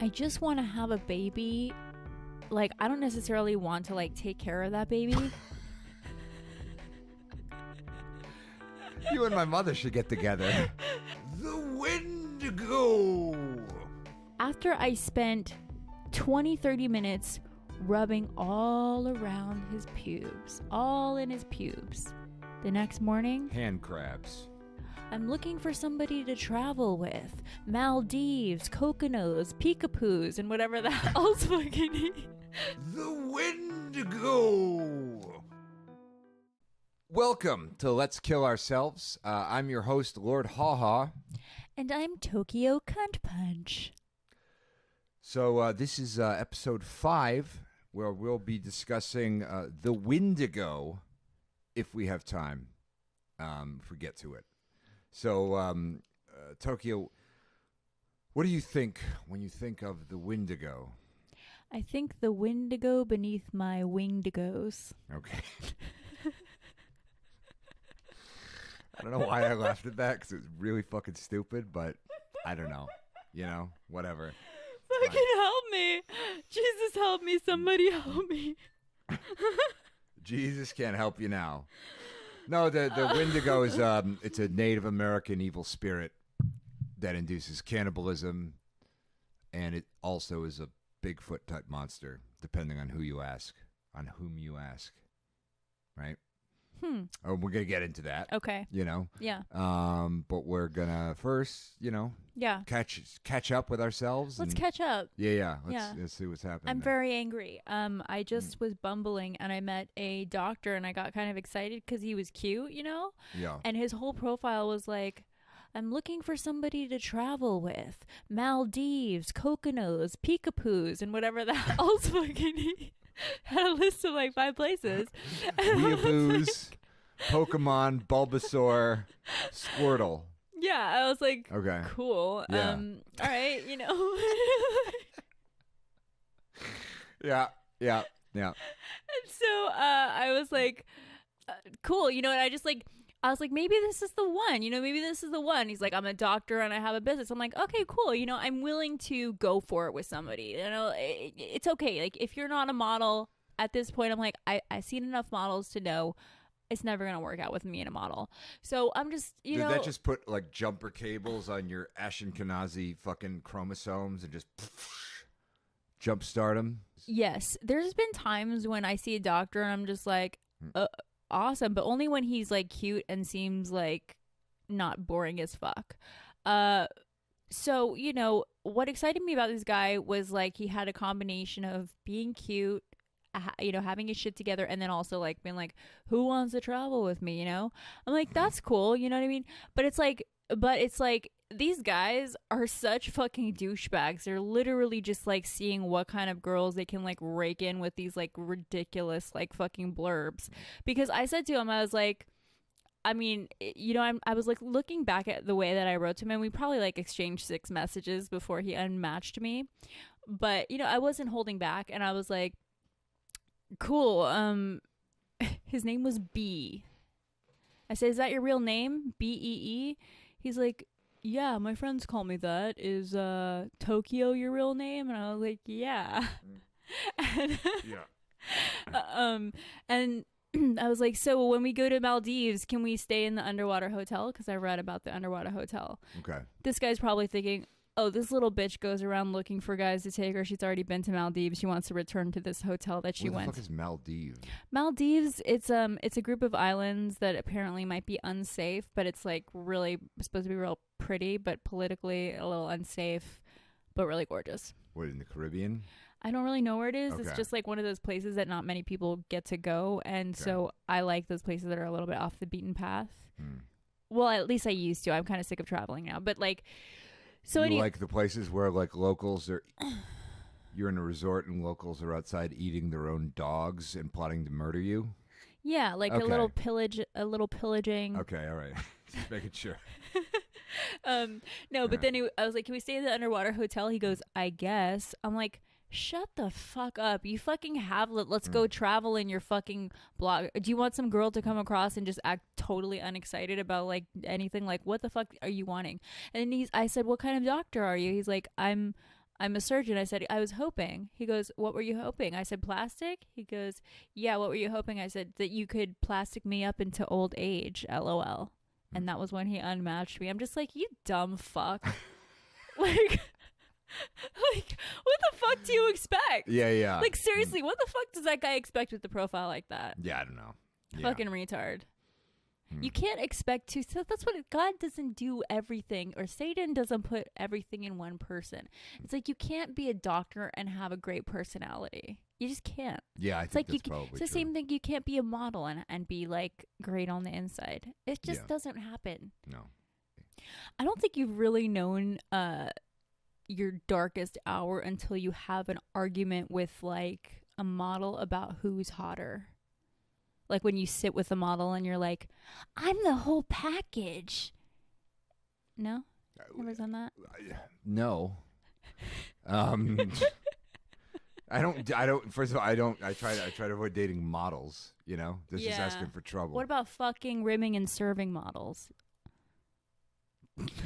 I just want to have a baby. Like, I don't necessarily want to, like, take care of that baby. You and my mother should get together. The Windigo. After I spent 20-30 minutes rubbing all around his pubes, all in his pubes, the next morning, Hand crabs. I'm looking for somebody to travel with. Maldives, Coconos, Peekapoos, and whatever the else fucking The Windigo. Welcome to Let's Kill Ourselves. I'm your host, Lord Haw Haw. And I'm Tokyo Cunt Punch. So this is episode 5, where we'll be discussing the Windigo, if we have time, if we get to it. So, Tokyo, what do you think when you think of the Windigo? I think the Windigo beneath my wingdigos. Okay. I don't know why I laughed at that, because it was really fucking stupid, but I don't know. You know, whatever. Fucking help me. Jesus, help me. Somebody help me. Jesus can't help you now. No, the Windigo is it's a Native American evil spirit that induces cannibalism, and it also is a Bigfoot type monster, depending on whom you ask, right? Oh, we're gonna get into that. Okay. You know. Yeah. But we're gonna first, Yeah. catch up with ourselves. Let's catch up. Yeah. Let's see what's happening. I'm there. very angry. I just was bumbling, and I met a doctor, and I got kind of excited because he was cute, Yeah. And his whole profile was like, I'm looking for somebody to travel with. Maldives, Coconos, Peekapoos, and whatever the else fucking had a list of like 5 places. Weeaboos, Pokemon, Bulbasaur, Squirtle. Yeah, I was like, Okay. cool. Yeah. All right, Yeah. And so I was like, cool, and I was like, maybe this is the one, maybe this is the one. He's like, I'm a doctor and I have a business. I'm like, okay, cool. I'm willing to go for it with somebody. It's okay. Like, if you're not a model at this point, I'm like, I've seen enough models to know it's never going to work out with me and a model. So I'm just, Did that just put like jumper cables on your Ashkenazi fucking chromosomes and just jumpstart them? Yes. There's been times when I see a doctor and I'm just like, awesome, but only when he's like cute and seems like not boring as fuck. So what excited me about this guy was like he had a combination of being cute, having his shit together, and then also like being like, who wants to travel with me? I'm like, that's cool, you know what I mean? But it's like these guys are such fucking douchebags. They're literally just like seeing what kind of girls they can like rake in with these like ridiculous like fucking blurbs. Because I said to him, I was like, I mean, I was like looking back at the way that I wrote to him, and we probably like exchanged 6 messages before he unmatched me. But I wasn't holding back, and I was like, cool. His name was B. I said, is that your real name? Bee? He's like, yeah, my friends call me that. Is Tokyo your real name? And I was like, yeah. Yeah. And I was like, so when we go to Maldives, can we stay in the underwater hotel? Because I read about the underwater hotel. Okay. This guy's probably thinking, oh, this little bitch goes around looking for guys to take her. She's already been to Maldives. She wants to return to this hotel that she went. What the fuck is Maldives? Maldives, it's a group of islands that apparently might be unsafe, but it's like really supposed to be real pretty, but politically a little unsafe, but really gorgeous. What, in the Caribbean? I don't really know where it is. Okay. It's just like one of those places that not many people get to go, and so I like those places that are a little bit off the beaten path. Well, at least I used to. I'm kind of sick of traveling now, but like, so you like the places where like locals are, you're in a resort and locals are outside eating their own dogs and plotting to murder you? Yeah, like Okay. a little pillaging. Okay, all right. Just making sure. No, but then I was like, can we stay in the underwater hotel? He goes, I guess. I'm like, shut the fuck up. You fucking have let's go travel in your fucking blog. Do you want some girl to come across and just act totally unexcited about like anything? Like, what the fuck are you wanting? And I said, what kind of doctor are you? He's like, I'm I'm a surgeon. I said, I was hoping. He goes, what were you hoping? I said, plastic? He goes, yeah, what were you hoping? I said, that you could plastic me up into old age, LOL. And that was when he unmatched me. I'm just like, you dumb fuck. like, what the fuck do you expect? Yeah. Like, seriously, what the fuck does that guy expect with the profile like that? Yeah, I don't know. Yeah. Fucking retard. You can't expect to. So that's what God doesn't do everything, or Satan doesn't put everything in one person. It's like you can't be a doctor and have a great personality. You just can't. Yeah, I think that's probably it's the true. same thing. You can't be a model and be like great on the inside. It just doesn't happen. No. I don't think you've really known your darkest hour until you have an argument with like a model about who's hotter. Like when you sit with a model and you're like, I'm the whole package. No? Never done that? No. I don't, first of all, I try to avoid dating models, you know? This is asking for trouble. What about fucking, rimming, and serving models?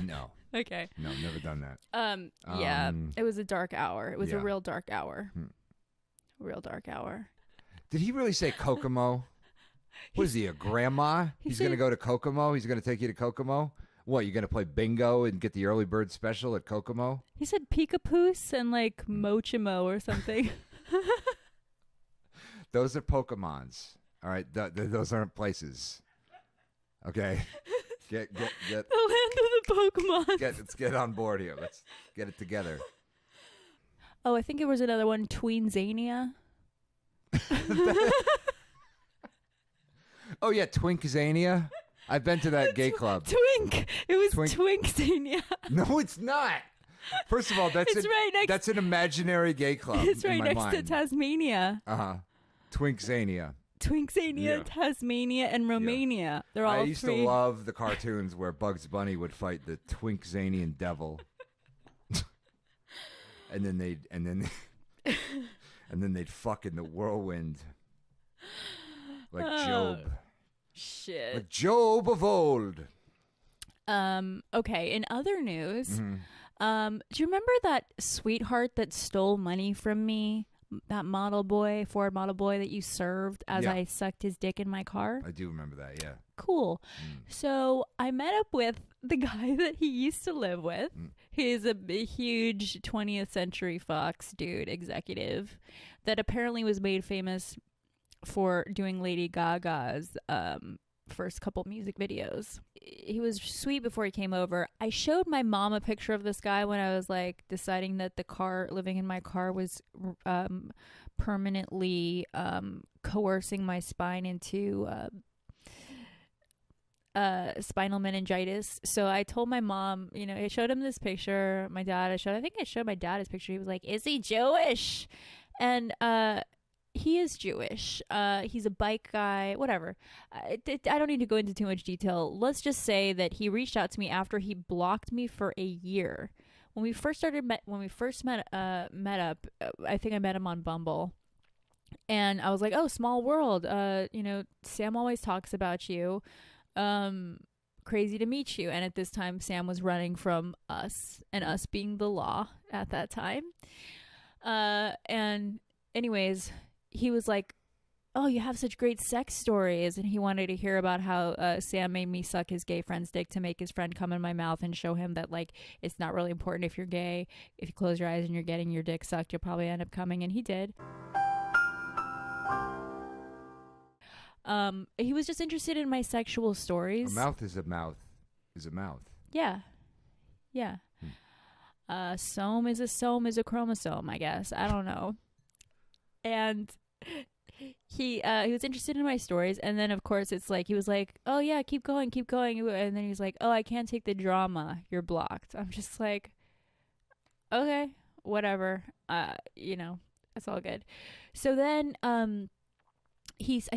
No. Okay. No, never done that. Yeah, it was a dark hour. It was a yeah. real dark hour. Real dark hour. Did he really say Kokomo? What is he, a grandma? He's going to go to Kokomo? He's going to take you to Kokomo? What, you're going to play bingo and get the early bird special at Kokomo? He said Peekapoos and like Mochimo or something. Those are Pokemons. All right, those aren't places. Okay, get the land of the Pokemon. Let's get on board here. Let's get it together. Oh, I think it was another one, Tweenzania. Oh yeah, Twinkzania. I've been to that gay club. Twink. It was Twinkzania. No, it's not. First of all, that's an imaginary gay club. It's right next mind. to Tasmania. Twinkzania. Twinkzania, Tasmania, and Romania. Yeah. They're all I used to love the cartoons where Bugs Bunny would fight the Twinkzanian devil. and then they'd fuck in the whirlwind. Like Job. Shit. Like Job of old. Okay, in other news, do you remember that sweetheart that stole money from me? That Ford model boy that you served as I sucked his dick in my car? I do remember that, yeah. Cool. So I met up with the guy that he used to live with. He's a huge 20th Century Fox dude, executive, that apparently was made famous for doing Lady Gaga's first couple music videos. He was sweet before he came over. I showed my mom a picture of this guy when I was like deciding that living in my car was permanently coercing my spine into spinal meningitis. So I told my mom, I showed him this picture. I think I showed my dad his picture. He was like, is he Jewish? And he is Jewish. He's a bike guy, whatever. I don't need to go into too much detail. Let's just say that he reached out to me after he blocked me for a year. When we first met up, I think I met him on Bumble. And I was like, oh, small world. Sam always talks about you. Crazy to meet you. And at this time, Sam was running from us, and us being the law at that time. And anyways, he was like, oh, you have such great sex stories. And he wanted to hear about how Sam made me suck his gay friend's dick to make his friend come in my mouth and show him that, like, it's not really important if you're gay. If you close your eyes and you're getting your dick sucked, you'll probably end up coming. And he did. He was just interested in my sexual stories. A mouth is a mouth is a mouth. Yeah. Yeah. Some is a chromosome, I guess. I don't know. And he was interested in my stories, and then of course it's like he was like, oh yeah, keep going, and then he's like, oh, I can't take the drama, you're blocked. I'm just like, okay, whatever. It's all good. So then I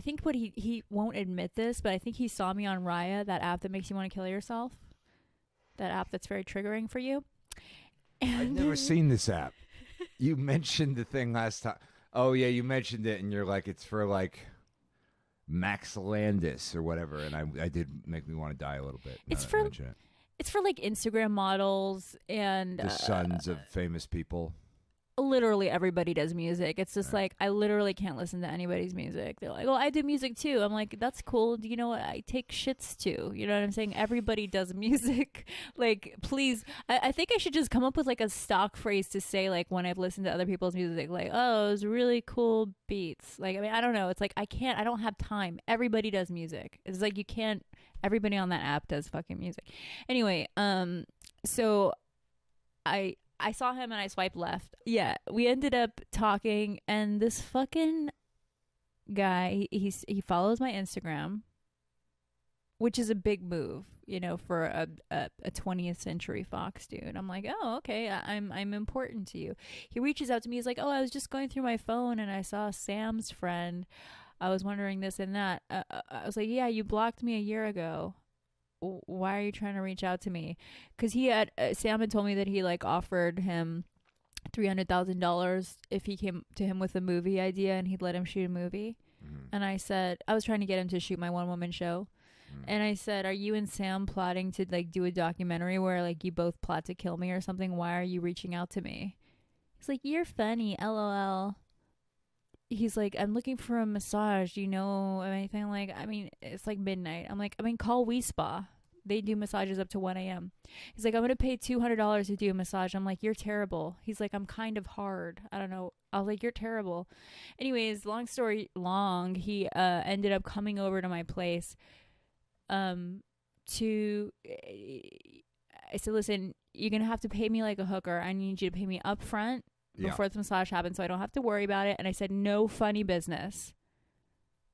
think he won't admit this, but I think he saw me on Raya, that app that makes you want to kill yourself, that app that's very triggering for you. And I've never seen this app. You mentioned the thing last time. Oh, yeah, you mentioned it, and you're like, it's for, like, Max Landis or whatever, and I did make me want to die a little bit. It's for like, Instagram models and... the sons of famous people. literally everybody does music. It's just like I literally can't listen to anybody's music. They're like, "Oh, I do music too." I'm like, "That's cool. Do you know what? I take shits too." You know what I'm saying? Everybody does music. Like, please, I think I should just come up with like a stock phrase to say like when I've listened to other people's music, like, "Oh, it was really cool beats." Like, I mean, I don't know. It's like I can't. I don't have time. Everybody does music. It's like you can't. Everybody on that app does fucking music. Anyway, so I saw him and I swiped left. Yeah, we ended up talking, and this fucking guy, he follows my Instagram, which is a big move, you know, for a 20th century Fox dude. I'm like, oh, okay, I'm important to you. He reaches out to me. He's like, oh, I was just going through my phone and I saw Sam's friend. I was wondering this and that. I was like, yeah, you blocked me a year ago. Why are you trying to reach out to me? Because he had Sam had told me that he like offered him $300,000 if he came to him with a movie idea and he'd let him shoot a movie. And I said, I was trying to get him to shoot my one woman show. And I said, are you and Sam plotting to like do a documentary where like you both plot to kill me or something? Why are you reaching out to me? He's like, you're funny, LOL. He's like, I'm looking for a massage. Do you know anything? I'm like, I mean, it's like midnight. I'm like, I mean, call We Spa. They do massages up to 1 a.m. He's like, I'm going to pay $200 to do a massage. I'm like, you're terrible. He's like, I'm kind of hard. I don't know. I was like, you're terrible. Anyways, long story long, he ended up coming over to my place to... I said, listen, you're going to have to pay me like a hooker. I need you to pay me up front before the massage happens so I don't have to worry about it. And I said, no funny business.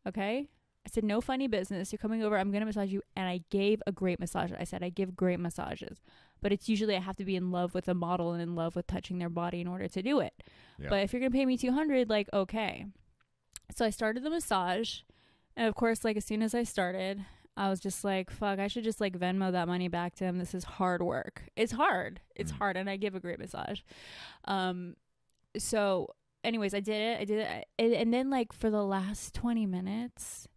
Okay? I said, no funny business. You're coming over. I'm going to massage you. And I gave a great massage. I said, I give great massages. But it's usually I have to be in love with a model and in love with touching their body in order to do it. Yeah. But if you're going to pay me $200, like, okay. So I started the massage. And of course, like, as soon as I started, I was just like, fuck, I should just like Venmo that money back to him. This is hard work. It's hard. It's hard. And I give a great massage. So anyways, I did it. And then like for the last 20 minutes,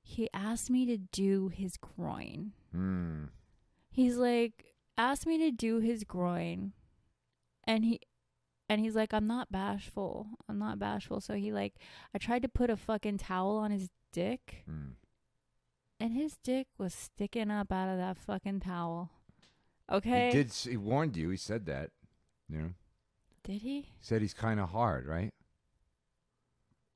he asked me to do his groin. He's like, asked me to do his groin. And he's like, I'm not bashful. So he like, I tried to put a fucking towel on his dick. And his dick was sticking up out of that fucking towel. Okay? He warned you. He said that. You know? Did he? He said he's kind of hard, right?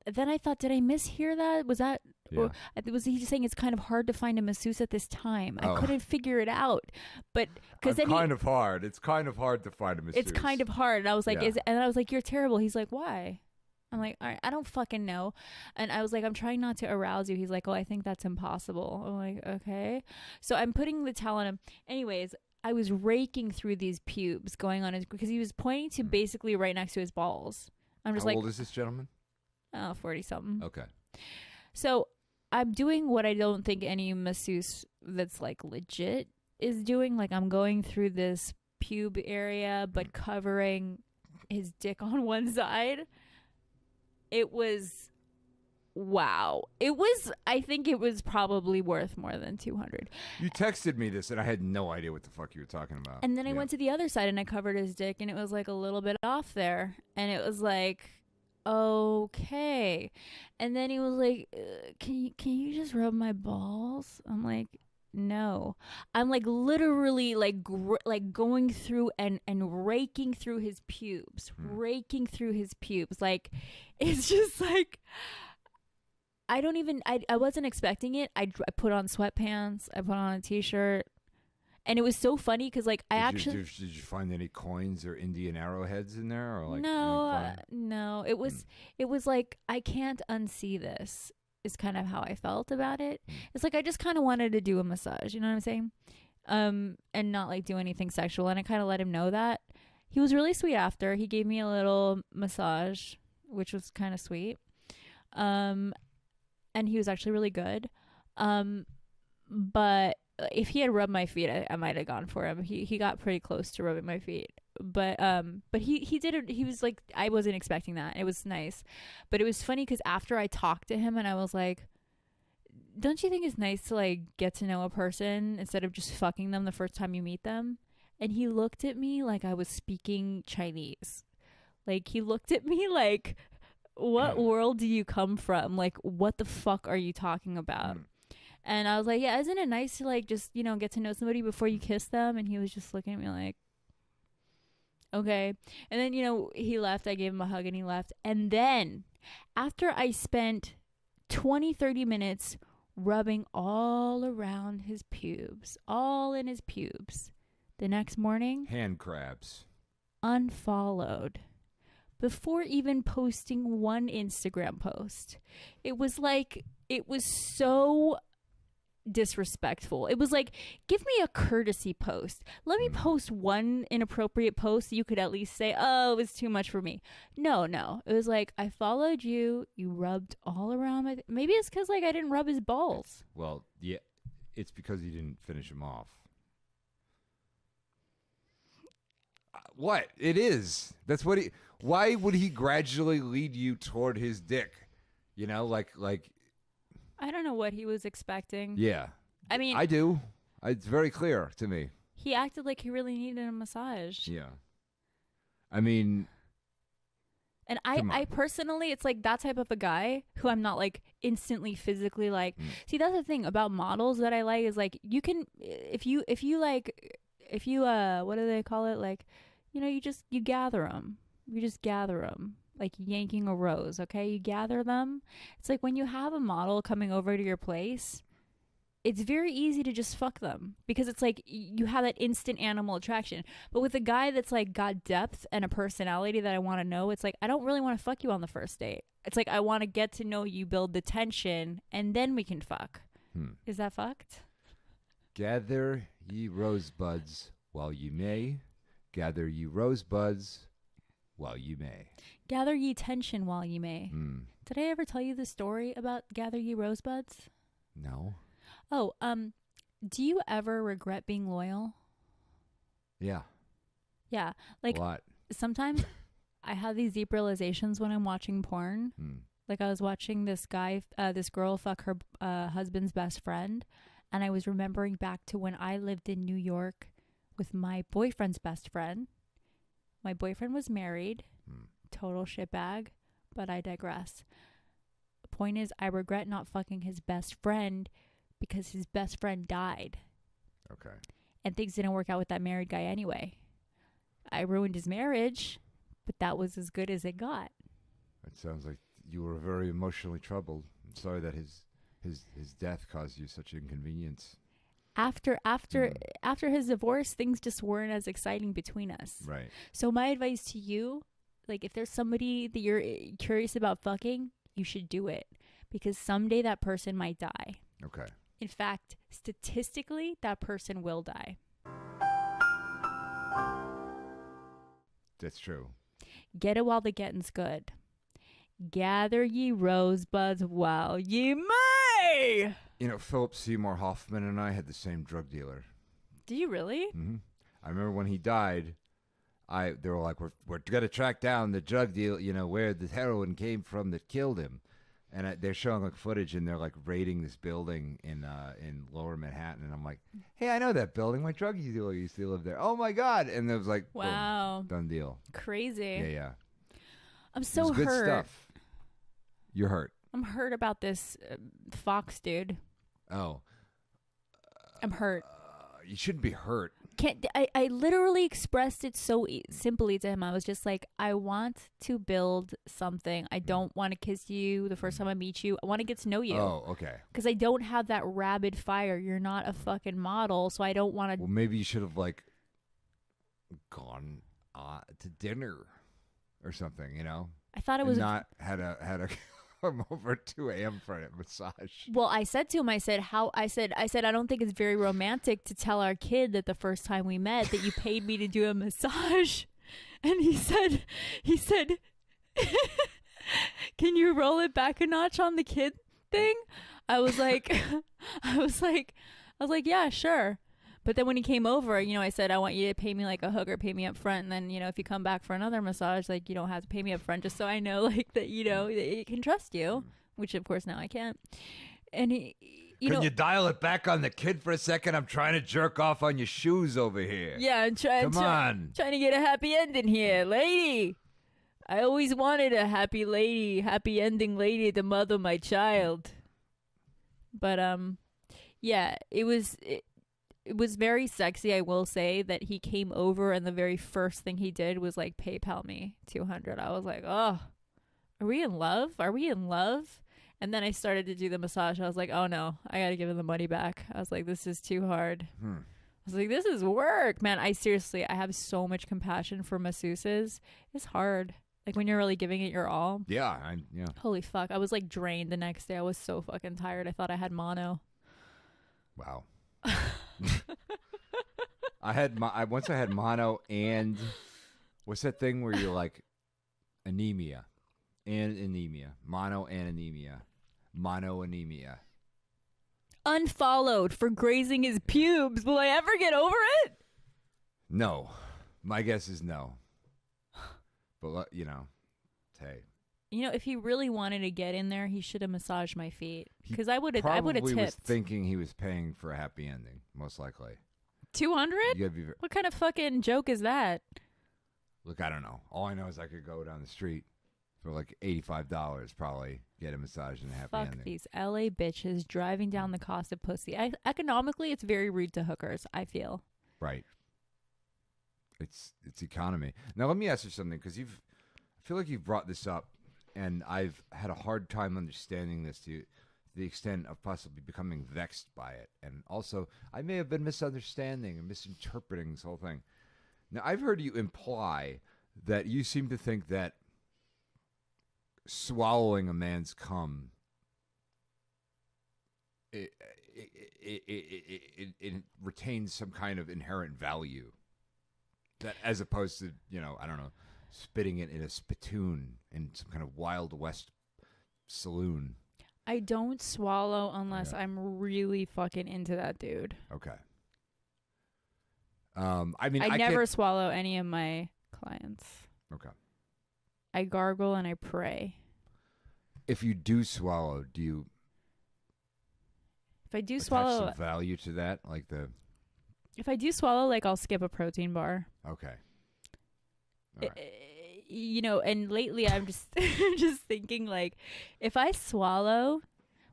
Then I thought, did I mishear that? Was that... Yeah. Or was he just saying it's kind of hard to find a masseuse at this time? I couldn't figure it out. But... It's kind of hard. It's kind of hard to find a masseuse. It's kind of hard. And I was like, and I was like, you're terrible. He's like, why? I'm like, all right, I don't fucking know. And I was like, I'm trying not to arouse you. He's like, oh, I think that's impossible. I'm like, okay. So I'm putting the towel on him. Anyways, I was raking through these pubes going on his, because he was pointing to basically right next to his balls. I'm just How old is this gentleman? 40 something. Okay. So I'm doing what I don't think any masseuse that's like legit is doing. Like I'm going through this pube area, but covering his dick on one side. It was, wow. I think it was probably worth more than 200. You texted me this and I had no idea what the fuck you were talking about. And then I went to the other side and I covered his dick and it was like a little bit off there. And it was like, okay. And then he was like, can you just rub my balls? I'm like, no. I'm like literally like like going through and raking through his pubes. Like it's just like I wasn't expecting it. I put on sweatpants, I put on a t-shirt, and it was so funny because like did you find any coins or Indian arrowheads in there, or like no, it was like I can't unsee this is kind of how I felt about it. It's like I just kind of wanted to do a massage, you know what I'm saying? And not like do anything sexual, and I kind of let him know that. He was really sweet after. He gave me a little massage, which was kind of sweet. And he was actually really good. But if he had rubbed my feet, I might have gone for him. He got pretty close to rubbing my feet. But he did it. He was like, I wasn't expecting that. It was nice. But it was funny because after I talked to him and I was like, don't you think it's nice to like get to know a person instead of just fucking them the first time you meet them? And he looked at me like I was speaking Chinese. Like, he looked at me like, what world do you come from? Like, what the fuck are you talking about? And I was like, yeah, isn't it nice to, like, just, you know, get to know somebody before you kiss them? And he was just looking at me like, okay. And then, you know, he left. I gave him a hug and he left. And then after I spent 20-30 minutes rubbing all around his pubes, all in his pubes, the next morning, hand crabs, unfollowed before even posting one Instagram post. It was so disrespectful. It was like, give me a courtesy post. Let me post one inappropriate post so you could at least say, oh, it was too much for me. No. It was like, I followed you. You rubbed all around my... Maybe it's because, like, I didn't rub his balls. Well, yeah, it's because you didn't finish him off. What? It is. That's what he... Why would he gradually lead you toward his dick? You know, like... I don't know what he was expecting. Yeah. I mean... I do. It's very clear to me. He acted like he really needed a massage. Yeah. I mean... And I personally, it's like that type of a guy who I'm not like instantly physically like... See, that's the thing about models that I like is like, you can... If you what do they call it? Like, you know, you gather them. You just gather them. Like yanking a rose, okay? You gather them. It's like when you have a model coming over to your place, it's very easy to just fuck them because it's like you have that instant animal attraction. But with a guy that's like got depth and a personality that I want to know, it's like I don't really want to fuck you on the first date. It's like I want to get to know you, build the tension, and then we can fuck. Is that fucked? Gather ye rosebuds while you may. Gather ye rosebuds while you may. Gather ye tension while you may. Did I ever tell you the story about gather ye rosebuds? No. Oh, do you ever regret being loyal? Yeah. Yeah. Like, a lot. Sometimes I have these deep realizations when I'm watching porn. Like, I was watching this girl fuck her husband's best friend, and I was remembering back to when I lived in New York with my boyfriend's best friend. My boyfriend was married. Total shitbag, but I digress. The point is, I regret not fucking his best friend because his best friend died. Okay. And things didn't work out with that married guy anyway. I ruined his marriage, but that was as good as it got. It sounds like you were very emotionally troubled. I'm sorry that his death caused you such inconvenience. After his divorce, things just weren't as exciting between us. Right. So my advice to you, like, if there's somebody that you're curious about fucking, you should do it because someday that person might die. Okay. In fact, statistically, that person will die. That's true. Get it while the getting's good. Gather ye rosebuds while ye may. You know, Philip Seymour Hoffman and I had the same drug dealer. Do you really? Mm-hmm. I remember when he died, they were like, we're going to track down the drug deal, you know, where the heroin came from that killed him. And they're showing like footage, and they're like raiding this building in Lower Manhattan. And I'm like, hey, I know that building. My drug dealer used to live there. Oh my god! And it was like, wow, boom, done deal. Crazy. Yeah. I'm so good hurt. Stuff. You're hurt. I'm hurt about this Fox dude. Oh. I'm hurt. You shouldn't be hurt. I literally expressed it so simply to him. I was just like, I want to build something. I don't want to kiss you the first time I meet you. I want to get to know you. Oh, okay. Because I don't have that rabid fire. You're not a fucking model, so I don't want to... Well, maybe you should have, like, gone to dinner or something, you know? I thought it was... not had a come over at 2 a.m. for a massage. Well, I said to him, I said, I don't think it's very romantic to tell our kid that the first time we met that you paid me to do a massage. And he said, can you roll it back a notch on the kid thing? I was like, yeah, sure. But then when he came over, you know, I said, I want you to pay me like a hooker, pay me up front. And then, you know, if you come back for another massage, like, you don't have to pay me up front, just so I know, like, that, you know, that he can trust you, which of course now I can't. And Can you dial it back on the kid for a second? I'm trying to jerk off on your shoes over here. Yeah, I'm trying to get a happy ending here, lady. I always wanted a happy ending lady to mother my child. But yeah, it was very sexy. I will say that he came over and the very first thing he did was like PayPal me 200. I was like, oh, are we in love? Are we in love? And then I started to do the massage. I was like, oh no, I got to give him the money back. I was like, this is too hard. I was like, this is work, man. I have so much compassion for masseuses. It's hard. Like when you're really giving it your all. Yeah. Holy fuck. I was like drained the next day. I was so fucking tired. I thought I had mono. Wow. Once I had mono and what's that thing where you're like anemia, mono and anemia, mono anemia. Unfollowed for grazing his pubes. Will I ever get over it? No, my guess is no. But hey. If he really wanted to get in there, he should have massaged my feet because I would have tipped. Probably was thinking he was paying for a happy ending, most likely. 200? What kind of fucking joke is that? Look, I don't know. All I know is I could go down the street for like $85, probably get a massage and a happy ending. Fuck these LA bitches driving down the cost of pussy. Economically, it's very rude to hookers, I feel. Right. It's economy. Now, let me ask you something, because I feel like you've brought this up, and I've had a hard time understanding this to the extent of possibly becoming vexed by it. And also, I may have been misunderstanding and misinterpreting this whole thing. Now, I've heard you imply that you seem to think that swallowing a man's cum it retains some kind of inherent value, that as opposed to, I don't know, spitting it in a spittoon in some kind of Wild West saloon. I don't swallow unless I'm really fucking into that dude. Okay. I mean, I never swallow any of my clients. Okay. I gargle and I pray. If you do swallow, do you? If I do swallow, some value to that, like the. If I do swallow, like I'll skip a protein bar. Okay. Right. And lately I'm just just thinking, like, if I swallow,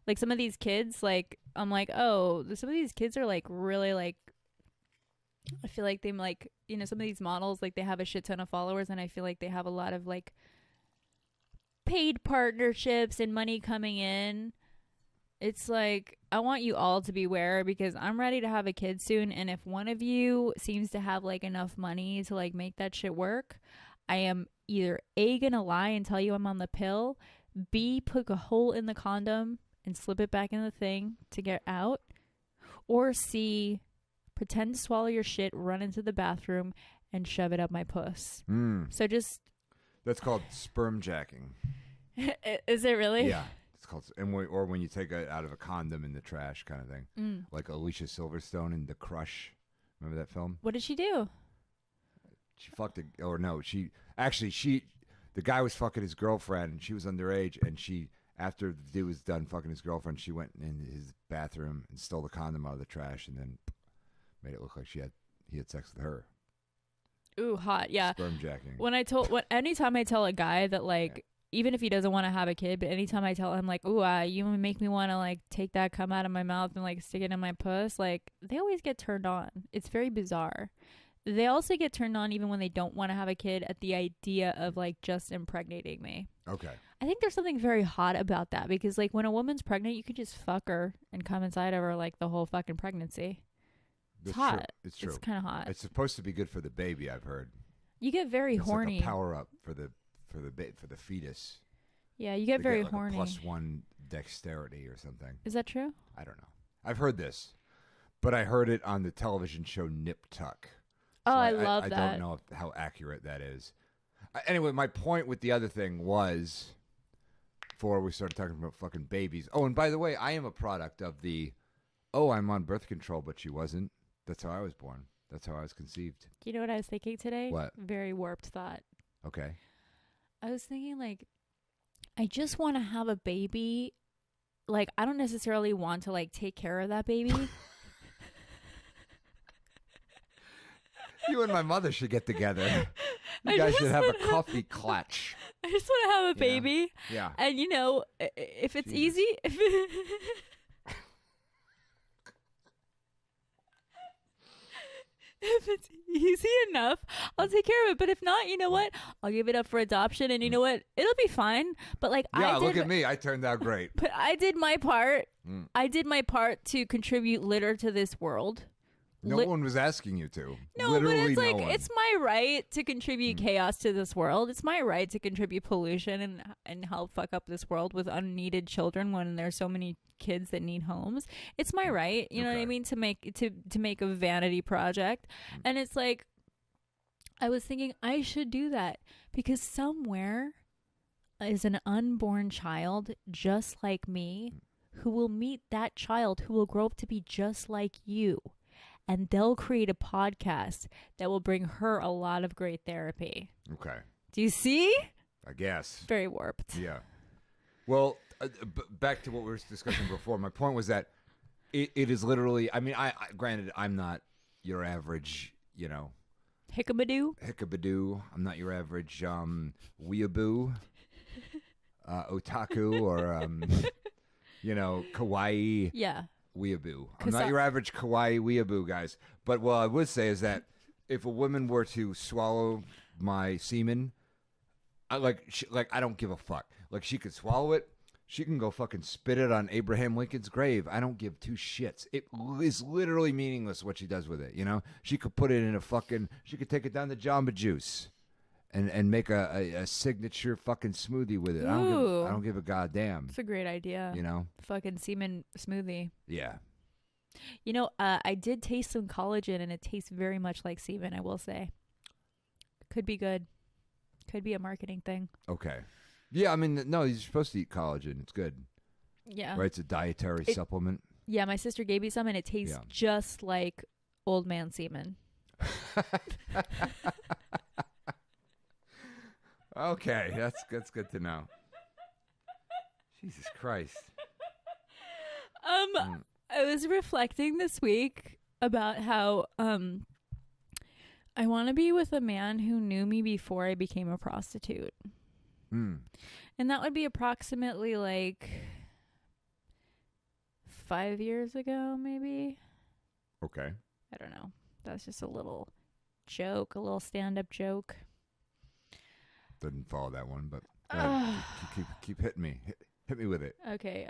like some of these kids, like I'm like, oh, some of these kids are like really like. I feel like they like, some of these models, like they have a shit ton of followers, and I feel like they have a lot of like paid partnerships and money coming in. It's like, I want you all to beware, because I'm ready to have a kid soon, and if one of you seems to have like enough money to like make that shit work, I am either A, gonna lie and tell you I'm on the pill, B, put a hole in the condom and slip it back in the thing to get out, or C, pretend to swallow your shit, run into the bathroom, and shove it up my puss. So just... That's called sperm jacking. Is it really? Yeah. It's called... or when you take it out of a condom in the trash kind of thing. Like Alicia Silverstone in The Crush. Remember that film? What did she do? She fucked the guy was fucking his girlfriend, and she was underage, and after the dude was done fucking his girlfriend, she went in his bathroom and stole the condom out of the trash, and then made it look like he had sex with her. Ooh, hot. Yeah. Sperm jacking. Anytime I tell a guy that, like, even if he doesn't want to have a kid, but anytime I tell him, like, ooh, you make me want to, like, take that cum out of my mouth and, like, stick it in my puss, like, they always get turned on. It's very bizarre. They also get turned on even when they don't want to have a kid at the idea of, like, just impregnating me. Okay. I think there's something very hot about that, because, like, when a woman's pregnant, you could just fuck her and come inside of her, like, the whole fucking pregnancy. It's hot. True. It's true. It's kind of hot. It's supposed to be good for the baby, I've heard. You get very horny. Like a power up for the fetus. Yeah, you get very like horny. A +1 dexterity or something. Is that true? I don't know. I've heard this, but I heard it on the television show Nip Tuck. Oh, so I love that. I don't know how accurate that is. Anyway, my point with the other thing was, before we started talking about fucking babies. Oh, and by the way, I am a product of I'm on birth control, but she wasn't. That's how I was born. That's how I was conceived. You know what I was thinking today? What? Very warped thought. Okay. I was thinking, like, I just want to have a baby. Like, I don't necessarily want to, like, take care of that baby. You and my mother should get together. You guys should have a coffee clutch. I just want to have a You know? baby. Yeah. And, you know, if it's Jesus. easy, if it's easy enough, I'll take care of it. But if not, you know what? I'll give it up for adoption. And you know what? It'll be fine. But like, Yeah, look at me. I turned out great. But I did my part. I did my part to contribute litter to this world. No one was asking you to. No, Literally but it's like, no one. it's my right to contribute chaos to this world. It's my right to contribute pollution and help fuck up this world with unneeded children when there's so many kids that need homes. It's my right, you know what I mean, to make a vanity project. And it's like, I was thinking I should do that because somewhere is an unborn child just like me who will meet that child who will grow up to be just like you. And they'll create a podcast that will bring her a lot of great therapy. Okay. Do you see? I guess. Very warped. Yeah. Well, back to what we were discussing before. My point was that it is literally, I mean, I granted, I'm not your average, you know. Hickabadoo. I'm not your average weeaboo, otaku, or, you know, kawaii. Yeah. Weeaboo. I'm not your average kawaii weeaboo, guys. But what I would say is that if a woman were to swallow my semen, I don't give a fuck. Like, she could swallow it. She can go fucking spit it on Abraham Lincoln's grave. I don't give two shits. It is literally meaningless what she does with it, you know? She could put it in she could take it down to Jamba Juice and make a signature fucking smoothie with it. I don't give a goddamn. It's a great idea. You know? Fucking semen smoothie. Yeah. You know, I did taste some collagen and it tastes very much like semen, I will say. Could be good. Could be a marketing thing. Okay. Yeah, I mean, no, you're supposed to eat collagen. It's good. Yeah. Right? It's a dietary supplement. Yeah, my sister gave me some and it tastes just like old man semen. Okay, that's good to know. Jesus Christ. I was reflecting this week about how I want to be with a man who knew me before I became a prostitute. And that would be approximately like 5 years ago, maybe. Okay. I don't know. That's just a little joke, a little stand-up joke. Didn't follow that one, but keep hitting me. Hit me with it. Okay.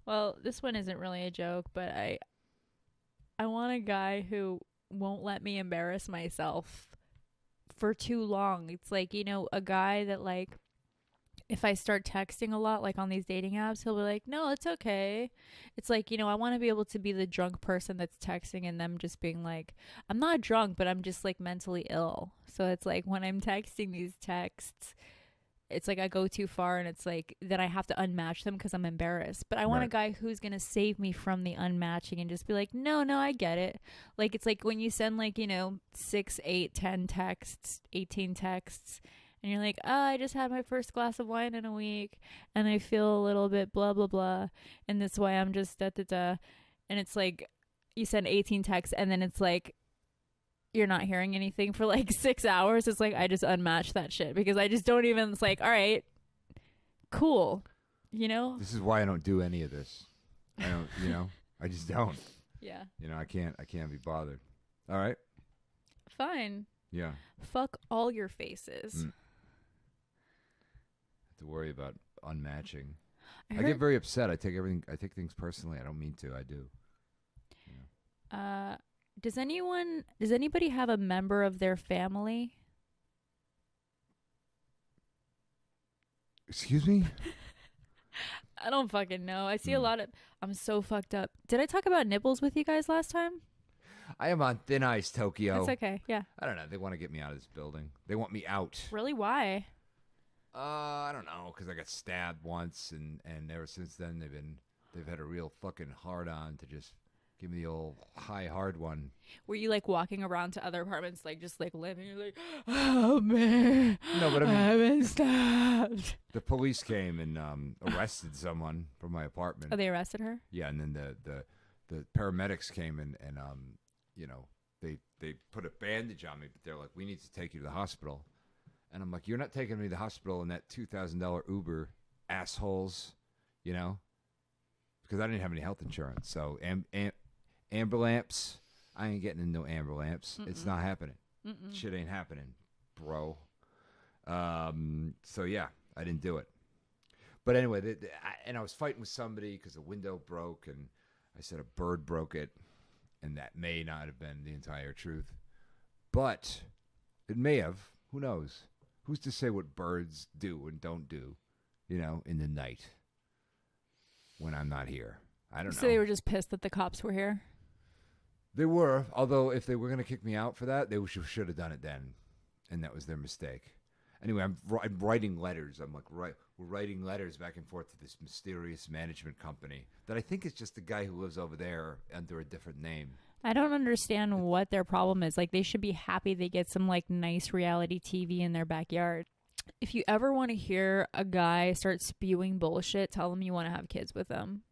Well, this one isn't really a joke, but I want a guy who won't let me embarrass myself for too long. It's like, you know, a guy that, like, if I start texting a lot, like on these dating apps, he'll be like, no, it's okay. It's like, you know, I want to be able to be the drunk person that's texting and them just being like, I'm not drunk, but I'm just like mentally ill. So it's like when I'm texting these texts, it's like I go too far and it's like then I have to unmatch them because I'm embarrassed. But I want a guy who's going to save me from the unmatching and just be like, no, I get it. Like, it's like when you send like, you know, 6, 8, 10 texts, 18 texts, and you're like, oh, I just had my first glass of wine in a week and I feel a little bit blah, blah, blah. And that's why I'm just da-da-da. And it's like you send 18 texts and then it's like you're not hearing anything for like 6 hours. It's like I just unmatched that shit because I just don't even, it's like, all right, cool. You know? This is why I don't do any of this. I don't, you know, I just don't. Yeah. You know, I can't be bothered. All right? Fine. Yeah. Fuck all your faces. To worry about unmatching. I get very upset. I take things personally. I don't mean to. I do. Yeah. Does anybody have a member of their family? Excuse me? I don't fucking know. I see a lot of, I'm so fucked up. Did I talk about nipples with you guys last time? I am on thin ice, Tokyo. That's okay. Yeah. I don't know. They want to get me out of this building. They want me out. Really? Why? I don't know, because I got stabbed once, and ever since then they've had a real fucking hard on to just give me the old high hard one. Were you like walking around to other apartments, like just like living? You're like, oh man, no, but I mean, I've been stabbed. The police came and arrested someone from my apartment. Oh, they arrested her? Yeah, and then the paramedics came and you know, they put a bandage on me, but they're like, we need to take you to the hospital. And I'm like, you're not taking me to the hospital in that $2,000 Uber, assholes, because I didn't have any health insurance. So amber lamps, I ain't getting in no amber lamps. Mm-mm. It's not happening. Mm-mm. Shit ain't happening, bro. So yeah, I didn't do it. But anyway, I was fighting with somebody because the window broke, and I said a bird broke it, and that may not have been the entire truth, but it may have. Who knows? Who's to say what birds do and don't do, in the night when I'm not here? I don't know. So they were just pissed that the cops were here? They were, although if they were going to kick me out for that, they should have done it then, and that was their mistake. Anyway, I'm writing letters. I'm like, we're writing letters back and forth to this mysterious management company that I think is just the guy who lives over there under a different name. I don't understand what their problem is. Like, they should be happy they get some, like, nice reality TV in their backyard. If you ever want to hear a guy start spewing bullshit, tell him you want to have kids with him.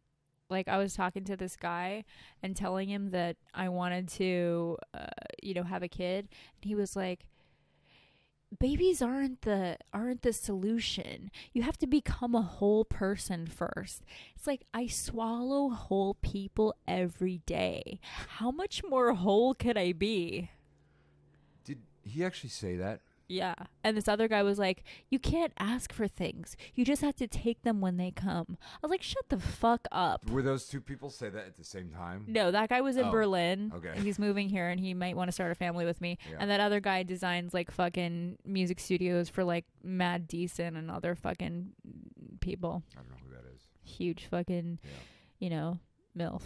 Like, I was talking to this guy and telling him that I wanted to, have a kid. And he was like, babies aren't the solution. You have to become a whole person first. It's like, I swallow whole people every day. How much more whole could I be? Did he actually say that? Yeah. And this other guy was like, you can't ask for things. You just have to take them when they come. I was like, shut the fuck up. Were those two people say that at the same time? No, that guy was in Berlin. Okay. He's moving here and he might want to start a family with me. Yeah. And that other guy designs like fucking music studios for like Mad Decent and other fucking people. I don't know who that is. Huge fucking, MILF.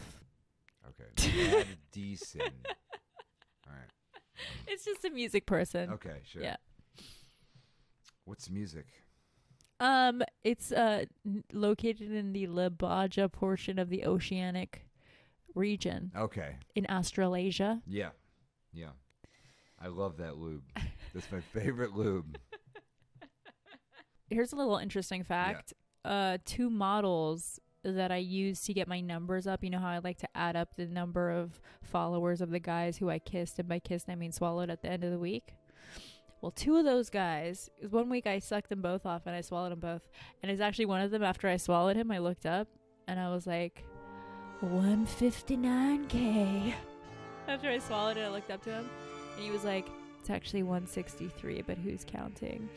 Okay. Mad Decent. All right. It's just a music person. Okay, sure. Yeah. What's music? It's located in the Labaja portion of the Oceanic region. Okay. In Australasia. Yeah. I love that lube. That's my favorite lube. Here's a little interesting fact. Yeah. 2 models that I use to get my numbers up. You know how I like to add up the number of followers of the guys who I kissed, and by kissed I mean swallowed at the end of the week. Well, 2 of those guys, one week I sucked them both off and I swallowed them both. And it's actually one of them, after I swallowed him, I looked up and I was like, 159K. After I swallowed it, I looked up to him and he was like, it's actually 163, but who's counting?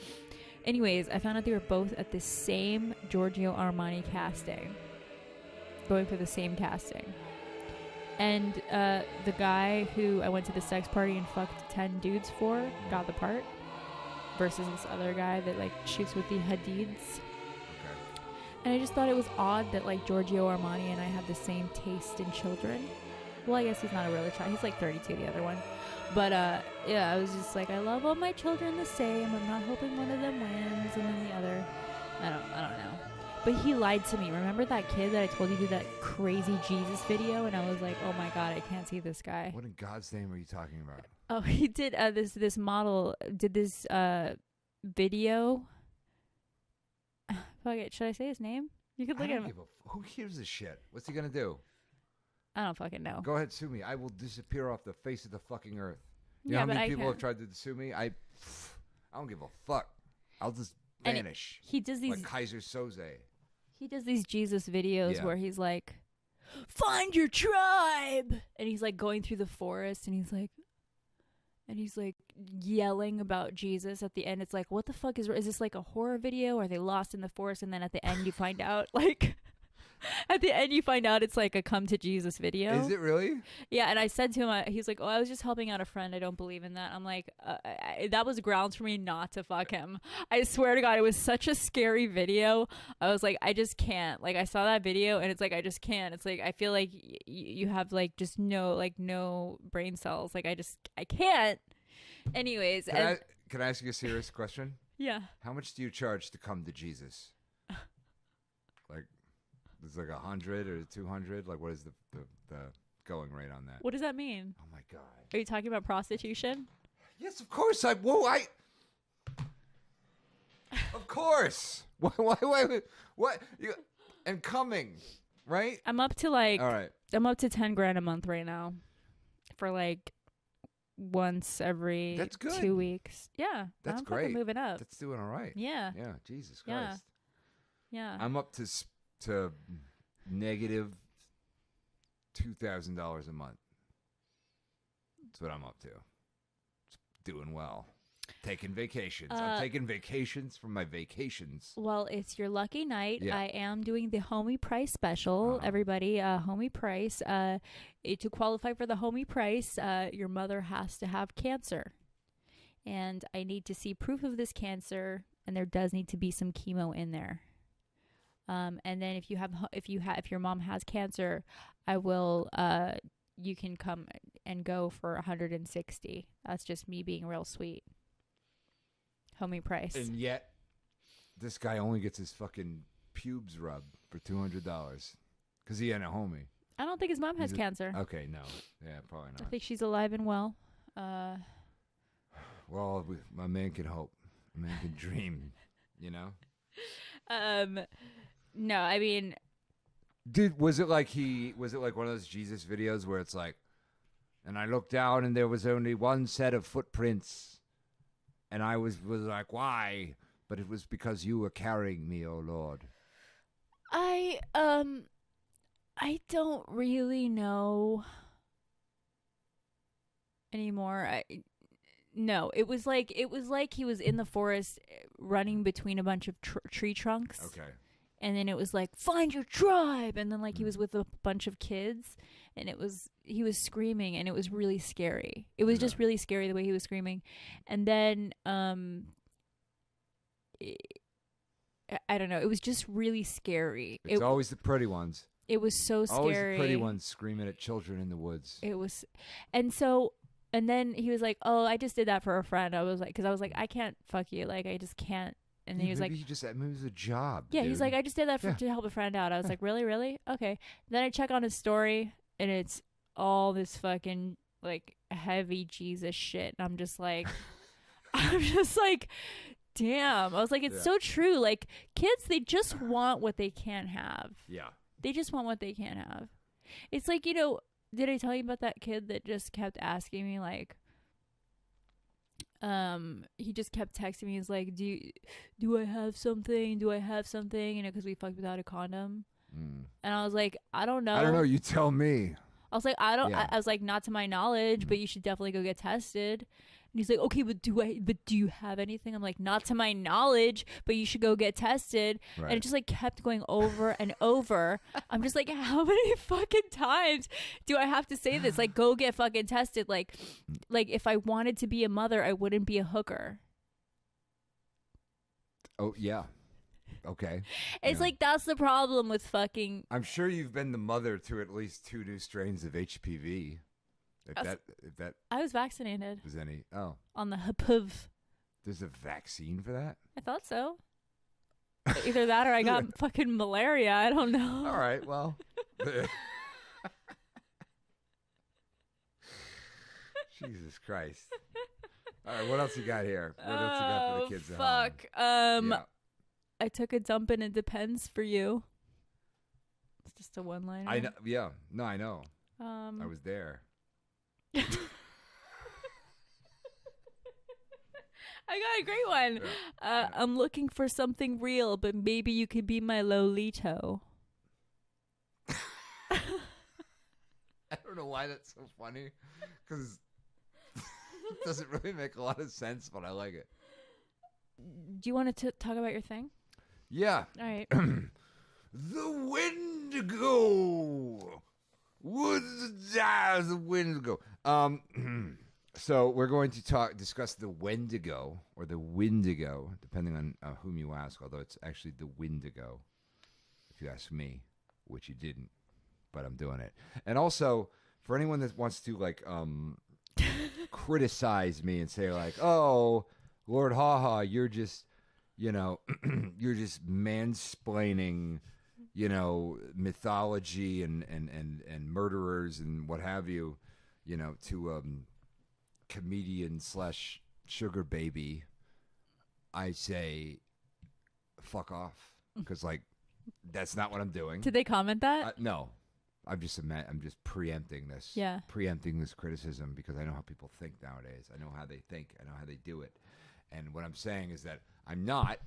Anyways, I found out they were both at the same Giorgio Armani casting. Going for the same casting. And the guy who I went to the sex party and fucked 10 dudes for got the part. Versus this other guy that like shoots with the Hadids. Okay. And I just thought it was odd that like Giorgio Armani and I have the same taste in children. Well, I guess he's not a really child. He's like 32, the other one. But yeah, I was just like, I love all my children the same. I'm not hoping one of them wins and then the other. I don't know. But he lied to me. Remember that kid that I told you did that crazy Jesus video? And I was like, oh my God, I can't see this guy. What in God's name are you talking about? Oh, he did this model did this video. Fuck it. Should I say his name? You could look at him. Who gives a shit? What's he gonna do? I don't fucking know. Go ahead, sue me. I will disappear off the face of the fucking earth. You Yeah, know how but many I people can't. have tried to sue me? I don't give a fuck. I'll just vanish. He does these like Kaiser Soze. He does these Jesus videos Yeah. where he's like, find your tribe. And he's like going through the forest and he's like yelling about Jesus at the end. It's like, what the fuck is this like a horror video? Are they lost in the forest? And then at the end you find out like at the end you find out it's like a come to Jesus video. Is it really? Yeah. And I said to him, he's like, oh, I was just helping out a friend. I don't believe in that. I'm like, that was grounds for me not to fuck him. I swear to God, it was such a scary video. I was like, I just can't. Like, I saw that video and it's like, I just can't. It's like, I feel like you have like just no brain cells. Like, I can't. Anyways. Can I ask you a serious question? Yeah. How much do you charge to come to Jesus? Like, it's like 100 or 200. Like, what is the going rate on that? What does that mean? Oh my God. Are you talking about prostitution? Yes, of course. Of course. Why? What? And coming, right? I'm up to like. All right. I'm up to $10,000 a month right now, for like once every That's good. 2 weeks. Yeah, That's I'm great. fucking moving up. That's doing all right. Yeah, Yeah, Jesus Yeah. Christ. yeah. I'm up to negative $2,000 a month. That's what I'm up to. Doing well. Taking vacations. I'm taking vacations from my vacations. Well, it's your lucky night. Yeah. I am doing the homie price special. Everybody, homie price. To qualify for the homie price, your mother has to have cancer, and I need to see proof of this cancer, and there does need to be some chemo in there. And then if your mom has cancer, I will. You can come and go for 160. That's just me being real sweet. Homie price. And yet, this guy only gets his fucking pubes rubbed for $200 because he ain't a homie. I don't think his mom has cancer. Okay, no. Yeah, probably I not. think she's alive and well. Well, a man can hope. A man can dream, you know? No, I mean... Was it like one of those Jesus videos where it's like, and I looked down and there was only one set of footprints, and I was like, why? But it was because you were carrying me, oh Lord. I don't really know anymore. No, it was like he was in the forest running between a bunch of tree trunks. Okay. And then it was like, find your tribe. And then like he was with a bunch of kids, and he was screaming, and it was really scary. It was just really scary the way he was screaming. And then, I don't know. It was just really scary. It's always the pretty ones. It was so scary. Always the pretty ones screaming at children in the woods. It was, and then he was like, oh, I just did that for a friend. I was like, I can't fuck you. Like, I just can't. And then he was like, maybe it was a job. Yeah, dude. he's like, I just did that to help a friend out. I was like, really? Okay. Then I check on his story, and it's all this fucking like heavy Jesus shit. And I'm just like, damn. I was like, it's so true. Like, kids, they just want what they can't have. Yeah. They just want what they can't have. It's like, did I tell you about that kid that just kept asking me like, he just kept texting me. He's like, do I have something? Because we fucked without a condom. And I was like, I don't know. You tell me. I was like, I was like, not to my knowledge, but you should definitely go get tested. And he's like, okay, but do you have anything? I'm like, not to my knowledge, but you should go get tested. Right. And it just like kept going over and over. I'm just like, how many fucking times do I have to say this? Like, go get fucking tested. Like if I wanted to be a mother, I wouldn't be a hooker. Oh, yeah. Okay. It's like, that's the problem with fucking... I'm sure you've been the mother to at least 2 new strains of HPV. If that I was vaccinated. Was any? Oh. On the HPV. There's a vaccine for that? I thought so. Either that or I got fucking malaria. I don't know. All right, well. Jesus Christ. All right, what else you got here? What else you got for the kids at home? Yeah. I took a dump and it depends for you. It's just a one-liner. I know. Yeah. No, I know. I was there. I got a great one. I'm looking for something real, but maybe you could be my Lolito. I don't know why that's so funny, because it doesn't really make a lot of sense, but I like it. Do you want to talk about your thing? Yeah. All right. The Windigo. The Windigo. So we're going to discuss the Wendigo, or the Windigo, depending on whom you ask, although it's actually the Windigo, if you ask me, which you didn't, but I'm doing it. And also, for anyone that wants to, like, criticize me and say, like, oh, Lord Haha, you're just, you're just mansplaining, mythology and murderers and what have you, to comedian / sugar baby, I say, fuck off, because like that's not what I'm doing. Did they comment that? No, I'm just preempting this. Yeah. Preempting this criticism because I know how people think nowadays. I know how they think. I know how they do it. And what I'm saying is that I'm not.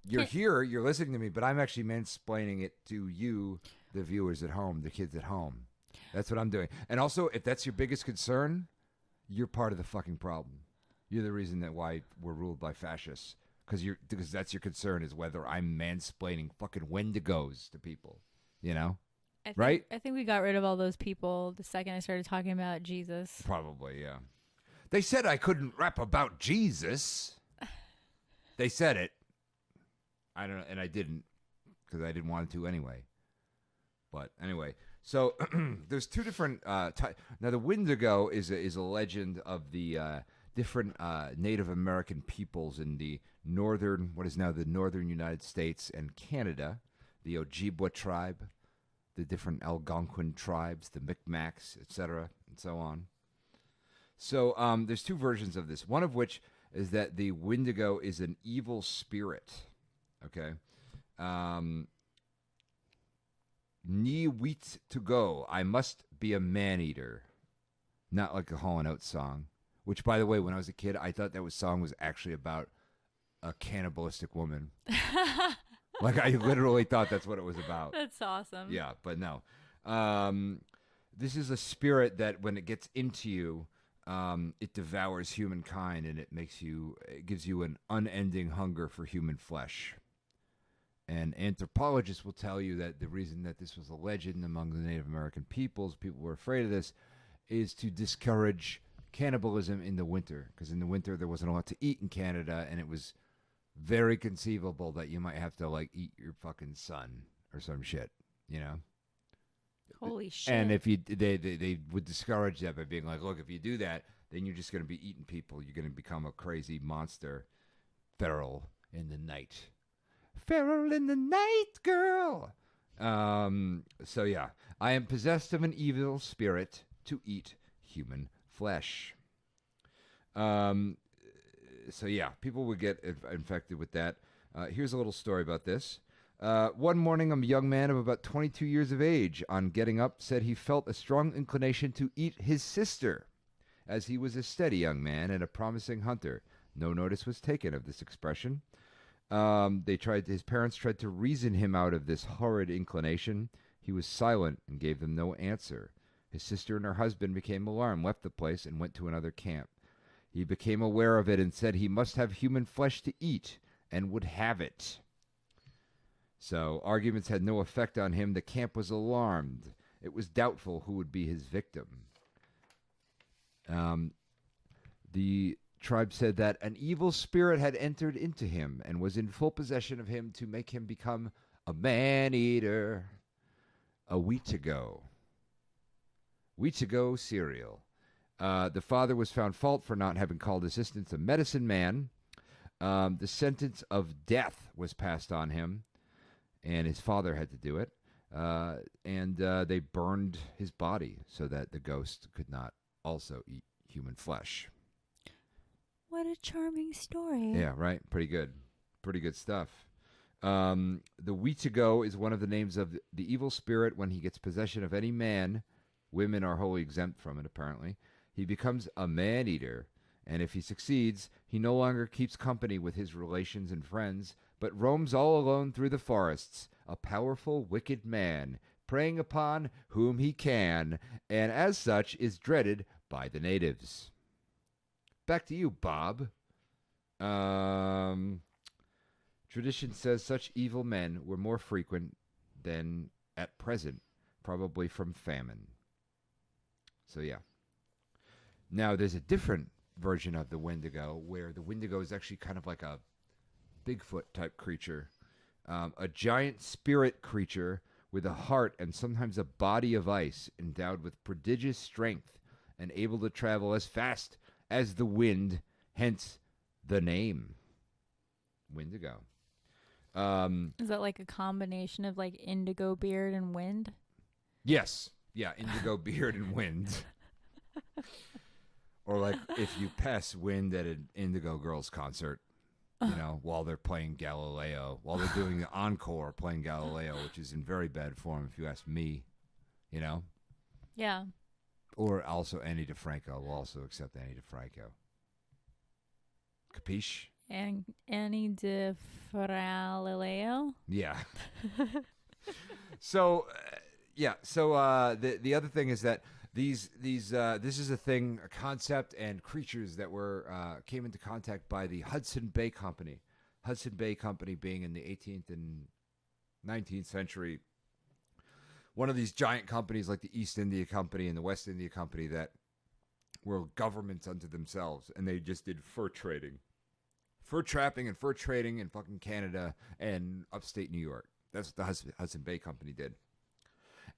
You're here. You're listening to me, but I'm actually mansplaining it to you, the viewers at home, the kids at home. That's what I'm doing. And also, if that's your biggest concern, you're part of the fucking problem. You're the reason that why we're ruled by fascists. Because that's your concern is whether I'm mansplaining fucking Wendigos to people. You know? Right? I think we got rid of all those people the second I started talking about Jesus. Probably, yeah. They said I couldn't rap about Jesus. They said it. I don't know, and I didn't because I didn't want to anyway. But anyway, so there's two different types. Now, the Windigo is a legend of the different Native American peoples in the what is now the northern United States and Canada, the Ojibwa tribe, the different Algonquin tribes, the Micmacs, etc., and so on. So there's two versions of this. One of which is that the Windigo is an evil spirit. Okay. Ni wheat to go. I must be a man-eater. Not like a Hall & Oates song. Which, by the way, when I was a kid, I thought that song was actually about a cannibalistic woman. Like, I literally thought that's what it was about. That's awesome. Yeah, but no. This is a spirit that when it gets into you, it devours humankind and it gives you an unending hunger for human flesh. And anthropologists will tell you that the reason that this was a legend among the Native American peoples, people were afraid of this, is to discourage cannibalism in the winter. Because in the winter, there wasn't a lot to eat in Canada, and it was very conceivable that you might have to, like, eat your fucking son or some shit, you know? Holy shit. And if they would discourage that by being like, look, if you do that, then you're just going to be eating people. You're going to become a crazy monster, feral in the night. Feral in the night, girl. So yeah, I am possessed of an evil spirit to eat human flesh. So yeah, people would get infected with that. Here's a little story about this. One morning, a young man of about 22 years of age, on getting up, said he felt a strong inclination to eat his sister, as he was a steady young man and a promising hunter. No notice was taken of this expression. His parents tried to reason him out of this horrid inclination. He was silent and gave them no answer. His sister and her husband became alarmed, left the place, and went to another camp. He became aware of it and said he must have human flesh to eat, and would have it. So arguments had no effect on him. The camp was alarmed. It was doubtful who would be his victim. The tribe said that an evil spirit had entered into him and was in full possession of him to make him become a man-eater. A Windigo. Windigo cereal. The father was found fault for not having called assistance a medicine man. The sentence of death was passed on him, and his father had to do it. And they burned his body so that the ghost could not also eat human flesh. What a charming story. Yeah, right? Pretty good. Pretty good stuff. The Windigo is one of the names of the evil spirit. When he gets possession of any man, women are wholly exempt from it, apparently. He becomes a man-eater, and if he succeeds, he no longer keeps company with his relations and friends, but roams all alone through the forests, a powerful, wicked man, preying upon whom he can, and as such is dreaded by the natives. Back to you, Bob. Tradition says such evil men were more frequent than at present, probably from famine. So, yeah. Now, there's a different version of the Windigo, where the Windigo is actually kind of like a Bigfoot-type creature. A giant spirit creature with a heart and sometimes a body of ice, endowed with prodigious strength and able to travel as fast as the wind, hence the name Windigo. Is that like a combination of like indigo beard and wind? Yes. Yeah, indigo beard and wind. Or like if you pass wind at an Indigo Girls concert, you know, while they're playing Galileo, while they're doing the encore playing Galileo, which is in very bad form if you ask me. you know? Yeah. Or also Annie DeFranco. We'll also accept Annie DeFranco. Capiche? And Annie DeFralileo. Yeah. So, yeah. So the other thing is that this is a concept and creatures that were came into contact by the Hudson Bay Company. Hudson Bay Company being in the 18th and 19th century, one of these giant companies like the East India Company and the West India Company that were governments unto themselves, and they just did fur trading. Fur trapping and fur trading in fucking Canada and upstate New York. That's what the Hudson Bay Company did.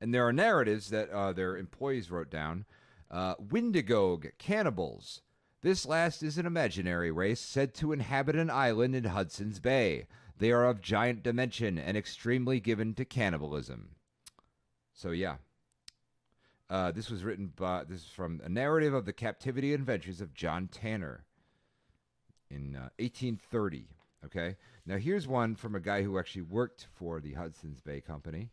And there are narratives that their employees wrote down. Windigo cannibals. This last is an imaginary race said to inhabit an island in Hudson's Bay. They are of giant dimension and extremely given to cannibalism. So, yeah. This was written by, this is from a narrative of the captivity adventures of John Tanner in 1830. Okay. Now, here's one from a guy who actually worked for the Hudson's Bay Company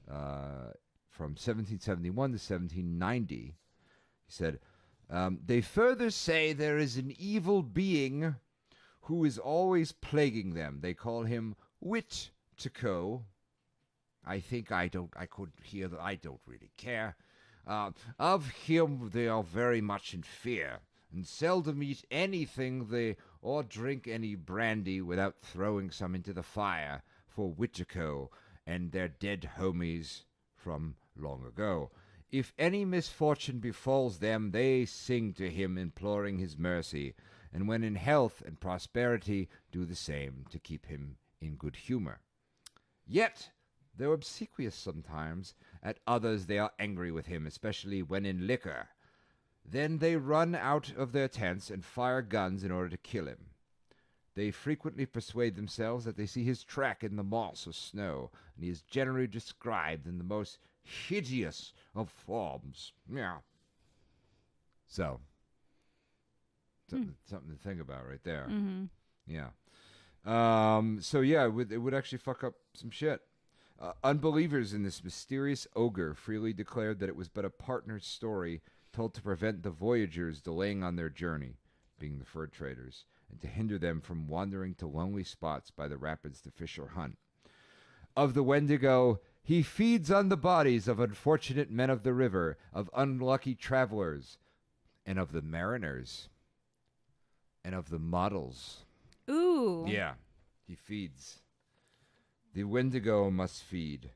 from 1771 to 1790. He said, they further say there is an evil being who is always plaguing them. They call him Windigo. I think I could hear that. I don't really care. Of him they are very much in fear, and seldom eat anything or drink any brandy without throwing some into the fire for Windigo and their dead homies from long ago. If any misfortune befalls them, they sing to him, imploring his mercy, and when in health and prosperity, do the same to keep him in good humor. Yet, though obsequious sometimes, at others they are angry with him, especially when in liquor. Then they run out of their tents and fire guns in order to kill him. They frequently persuade themselves that they see his track in the moss or snow, and he is generally described in the most hideous of forms. Yeah. So, something to think about right there. Mm-hmm. Yeah. So yeah, it would actually fuck up some shit. Unbelievers in this mysterious ogre freely declared that it was but a partner's story told to prevent the voyagers delaying on their journey, being the fur traders, and to hinder them from wandering to lonely spots by the rapids to fish or hunt. Of the Windigo, he feeds on the bodies of unfortunate men of the river, of unlucky travelers, and of the mariners, and of the models. Ooh. Yeah, he feeds. The Windigo must feed.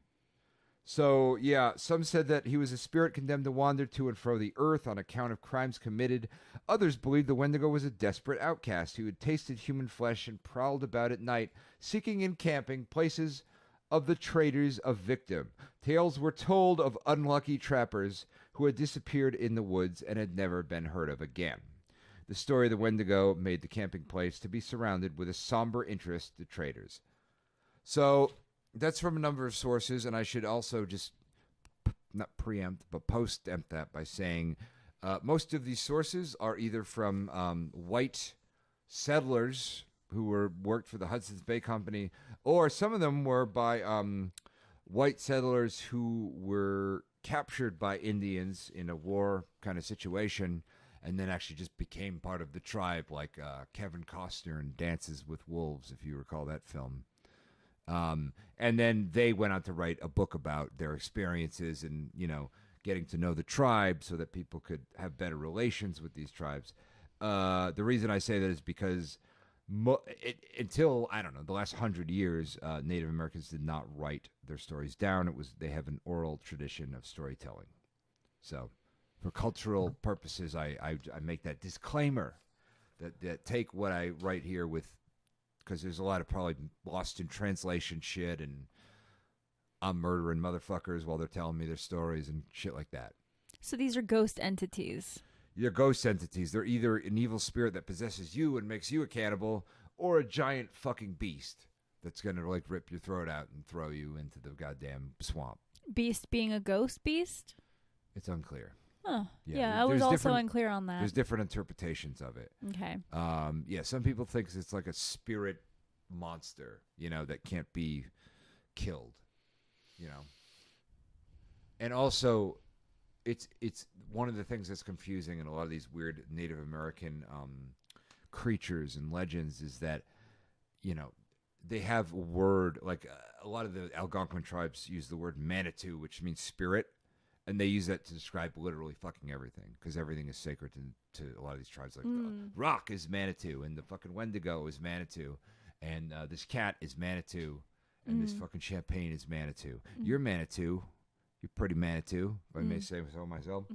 So, yeah, some said that he was a spirit condemned to wander to and fro the earth on account of crimes committed. Others believed the Wendigo was a desperate outcast who had tasted human flesh and prowled about at night, seeking and camping places of the traders of victim. Tales were told of unlucky trappers who had disappeared in the woods and had never been heard of again. The story of the Wendigo made the camping place to be surrounded with a somber interest to traders. So that's from a number of sources, and I should also just not preempt, but post-empt that by saying most of these sources are either from white settlers who worked for the Hudson's Bay Company, or some of them were by white settlers who were captured by Indians in a war kind of situation, and then actually just became part of the tribe, like Kevin Costner in Dances with Wolves, if you recall that film. And then they went on to write a book about their experiences and, getting to know the tribe so that people could have better relations with these tribes. The reason I say that is because until, I don't know, the last 100 years, Native Americans did not write their stories down. They have an oral tradition of storytelling. So for cultural purposes, I make that disclaimer that take what I write here with, because there's a lot of probably lost in translation shit, and I'm murdering motherfuckers while they're telling me their stories and shit like that. So these are ghost entities. They're ghost entities. They're either an evil spirit that possesses you and makes you a cannibal, or a giant fucking beast that's going to rip your throat out and throw you into the goddamn swamp. Beast being a ghost beast? It's unclear. Oh, yeah, I was also unclear on that. There's different interpretations of it. Okay. Yeah, some people think it's like a spirit monster, that can't be killed, And also, it's one of the things that's confusing in a lot of these weird Native American creatures and legends is that, you know, they have a word, like a lot of the Algonquin tribes use the word Manitou, which means spirit, and they use that to describe literally fucking everything, because everything is sacred to a lot of these tribes. Like rock is Manitou, and the fucking Wendigo is Manitou, and this cat is Manitou, and this fucking champagne is Manitou. You're Manitou. You're pretty Manitou, if I may say so myself.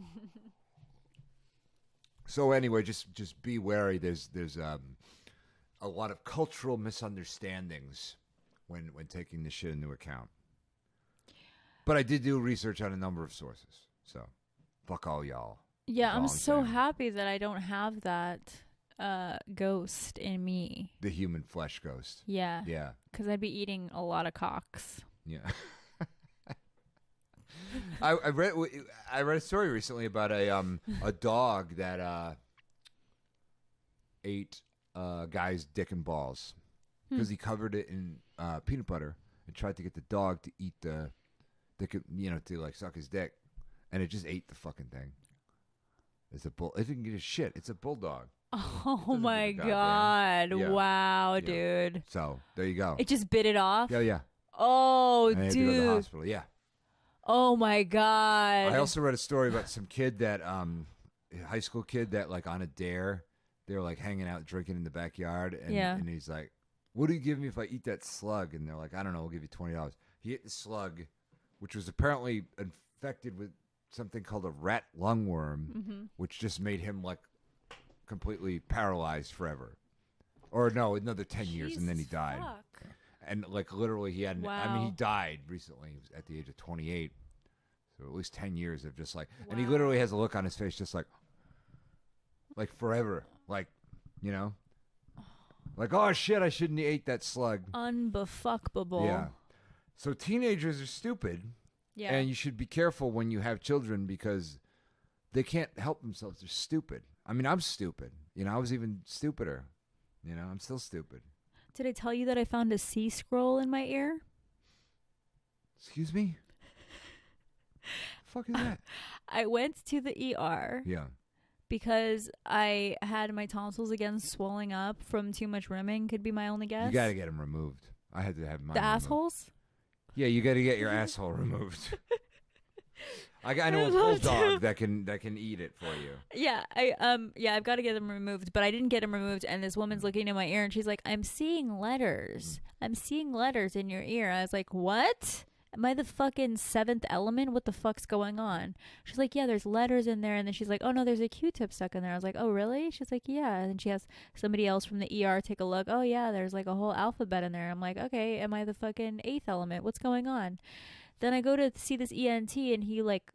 So anyway, just be wary. There's a lot of cultural misunderstandings when taking this shit into account. But I did do research on a number of sources, so fuck all y'all. Yeah, I'm so happy that I don't have that ghost in me. The human flesh ghost. Yeah. Yeah. Because I'd be eating a lot of cocks. Yeah. I read a story recently about a dog that ate a guy's dick and balls because he covered it in peanut butter and tried to get the dog to eat the to like suck his dick, and it just ate the fucking thing. It's a bull. It didn't get a shit. It's a bulldog. Oh my god! Yeah. Wow, dude. So there you go. It just bit it off. Yeah. Oh, and dude. To go to the hospital. Yeah. Oh my god. I also read a story about some kid that high school kid that like on a dare, they were like hanging out drinking in the backyard, and he's like, "What do you give me if I eat that slug?" And they're like, "I don't know. We'll give you $20." He ate the slug, which was apparently infected with something called a rat lungworm, which just made him like completely paralyzed forever. Or no, another 10 years, and then he died. Fuck. And like literally he had, he died recently. He was at the age of 28. So at least 10 years of just like, and he literally has a look on his face just like forever. Like, you know, like, oh shit, I shouldn't have ate that slug. Unbefuckable. Yeah. So teenagers are stupid. Yeah. And you should be careful when you have children because they can't help themselves. They're stupid. I mean, I'm stupid. You know, I was even stupider. You know, I'm still stupid. Did I tell you that I found a sea scroll in my ear? Excuse me? The fuck is that? I went to the ER. Yeah. Because I had my tonsils again swelling up from too much rimming. Could be my only guess. You got to get them removed. I had to have mine. The removed. Assholes? Yeah, you got to get your asshole removed. I know a bulldog that can eat it for you. Yeah, I've got to get them removed, but I didn't get them removed. And this woman's looking in my ear, and she's like, "I'm seeing letters. I'm seeing letters in your ear." I was like, "What? Am I the fucking seventh element? What the fuck's going on?" She's like, "Yeah, there's letters in there." And then she's like, "Oh no, there's a Q-tip stuck in there." I was like, "Oh really?" She's like, "Yeah." And then she has somebody else from the ER take a look. "Oh yeah, there's like a whole alphabet in there." I'm like, "Okay, am I the fucking eighth element? What's going on?" Then I go to see this ENT, and he like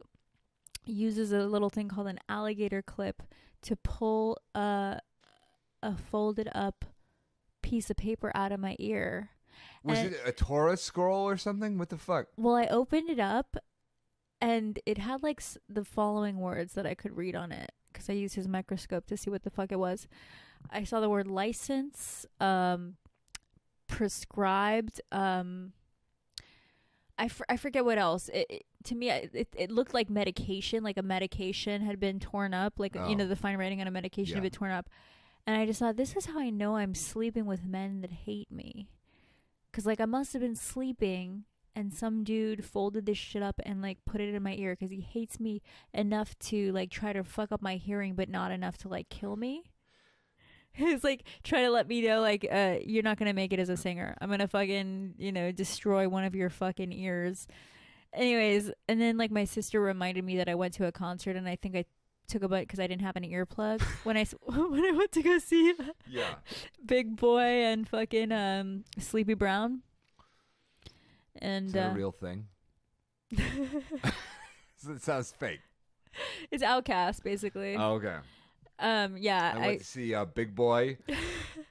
uses a little thing called an alligator clip to pull a folded up piece of paper out of my ear. Was it a Taurus scroll or something? What the fuck? Well, I opened it up, and it had like the following words that I could read on it because I used his microscope to see what the fuck it was. I saw the word license, prescribed. I forget what else. To me, it looked like medication, like a medication had been torn up, like you know the fine writing on a medication had been torn up, and I just thought, this is how I know I'm sleeping with men that hate me. Because, like, I must have been sleeping, and some dude folded this shit up and, like, put it in my ear because he hates me enough to, like, try to fuck up my hearing, but not enough to, like, kill me. He's, like, trying to let me know, like, you're not going to make it as a singer. I'm going to fucking, you know, destroy one of your fucking ears. Anyways, and then, like, my sister reminded me that I went to a concert, and I think I took a bite because I didn't have an earplug when I went to go see Big Boy and fucking Sleepy Brown. And is that a real thing? It sounds fake. It's Outcast, basically. Oh, okay. Yeah. I went to see Big Boy,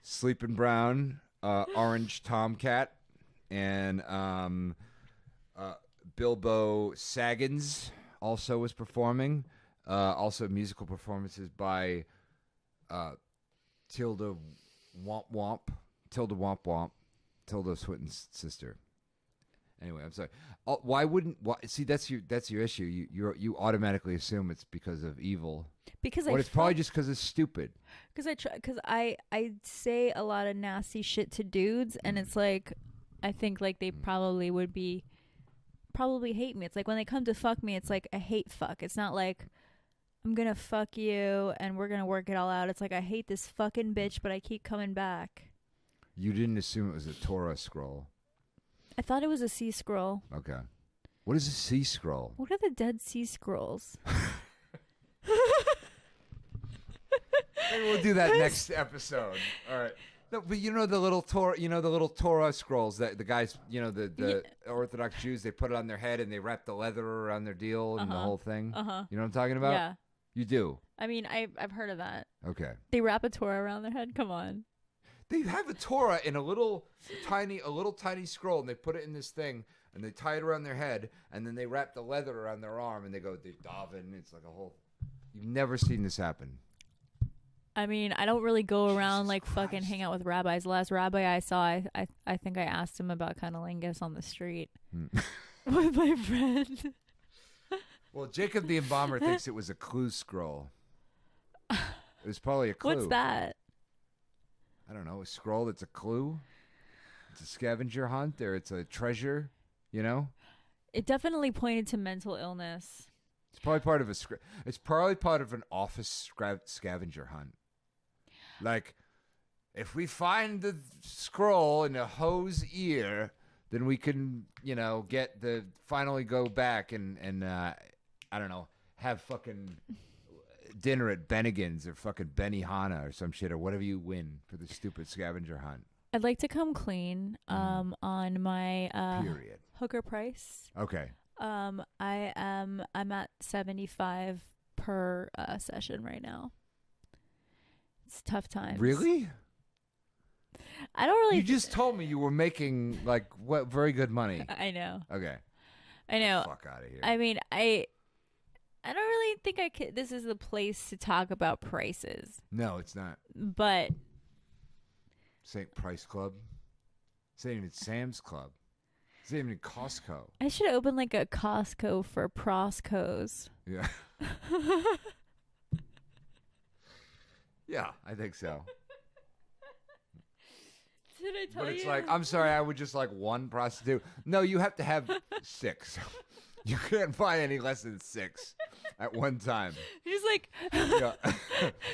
Sleeping Brown, Orange Tomcat, and Bilbo Saggins also was performing. Also musical performances by Tilda Womp Womp, Tilda Swinton's sister. Anyway, I'm sorry. Why wouldn't? See, that's your issue. You automatically assume it's because of evil. Because it's probably just because it's stupid. Because I say a lot of nasty shit to dudes, and it's like, I think like they probably hate me. It's like when they come to fuck me, it's like a hate fuck. It's not like I'm gonna fuck you and we're gonna work it all out. It's like I hate this fucking bitch, but I keep coming back. You didn't assume it was a Torah scroll. I thought it was a sea scroll. Okay. What is a sea scroll? What are the Dead Sea Scrolls? Maybe we'll do that next episode. All right. No, but you know the little Torah scrolls that the guys, the Orthodox Jews, they put it on their head and they wrap the leather around their deal and the whole thing. Uh-huh. You know what I'm talking about? Yeah. You do. I mean, I've heard of that. Okay. They wrap a Torah around their head. Come on. They have a Torah in a little tiny scroll, and they put it in this thing, and they tie it around their head, and then they wrap the leather around their arm, and they daven. It's like a whole. You've never seen this happen. I mean, I don't really go around like fucking hang out with rabbis. The last rabbi I saw, I think I asked him about cunnilingus on the street with my friend. Well, Jacob the Embalmer thinks it was a clue scroll. It was probably a clue. What's that? I don't know, a scroll that's a clue. It's a scavenger hunt, or it's a treasure, It definitely pointed to mental illness. It's probably part of it's probably part of an office scavenger hunt. Like, if we find the scroll in a hoe's ear, then we can, finally go back and I don't know, have fucking dinner at Bennigan's or fucking Benihana or some shit or whatever you win for the stupid scavenger hunt. I'd like to come clean on my Period. hooker price. Okay. I'm at $75 per session right now. It's tough times. Really? I don't really. You just told me you were making very good money. I know. Okay. I know. Fuck out of here. I mean, I don't really think I could. This is the place to talk about prices. No, it's not. But St. Price Club. It's not even Sam's Club. It's not even Costco. I should open like a Costco for proscos. Yeah. Yeah, I think so. Did I tell you? But it's like, I'm sorry, I would just like one prostitute. No, you have to have 6. You can't buy any less than 6 at one time. He's like, Yeah.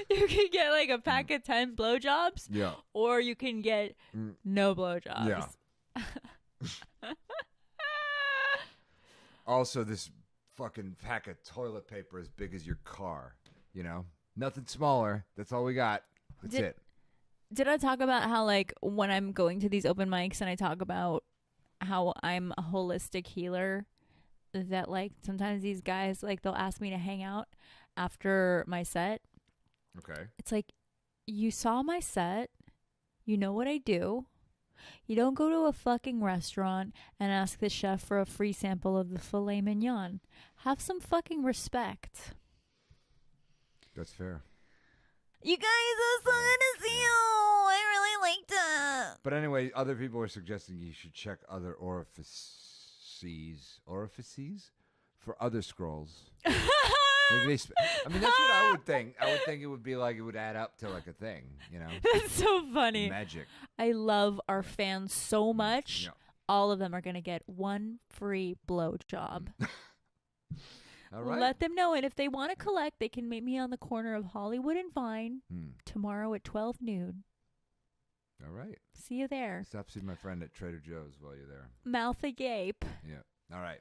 you can get like a pack of 10 blowjobs. Yeah. Or you can get no blowjobs. Yeah. Also, this fucking pack of toilet paper as big as your car, Nothing smaller. That's all we got. That's it. Did I talk about how, like, when I'm going to these open mics and I talk about how I'm a holistic healer, that, like, sometimes these guys, like, they'll ask me to hang out after my set. Okay. It's like, you saw my set. You know what I do. You don't go to a fucking restaurant and ask the chef for a free sample of the filet mignon. Have some fucking respect. That's fair. You guys are so good to see you. I really liked it. But anyway, other people are suggesting you should check other orifices for other scrolls. Maybe that's what I would think. I would think it would be like, it would add up to like a thing, That's so funny. Magic. I love our fans so much. Yeah. All of them are going to get one free blowjob. All right. Let them know. And if they want to collect, they can meet me on the corner of Hollywood and Vine tomorrow at 12 noon. All right. See you there. Stop seeing my friend at Trader Joe's while you're there. Mouth agape. Yeah. All right.